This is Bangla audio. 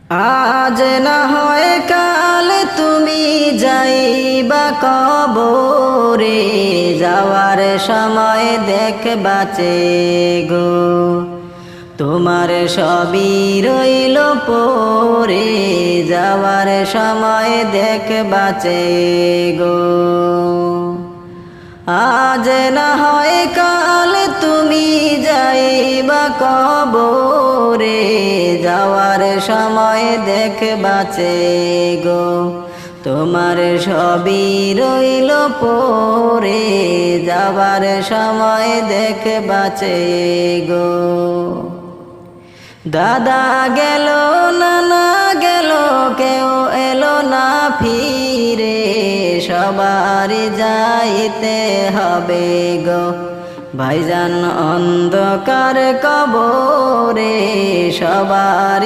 আজ না হয় কাল তুমি যাইবা কবরে, যাওয়ার সময় দেখবা চে গো তোমার সবই রইল পরে, যাওয়ার সময় দেখবা চে গো। আজ না হয় কাল তুমি যাইবা কবরে, যাওয়ার সময় দেখবা চে গো তোমার সবই রইল পরে, যাওয়ার সময় দেখবা চে গো। দাদা গেল নানা গেল কেউ এলো না ফিরে, সবার যাইতে হবে গো ভাইজান অন্ধকার কবরে, সবার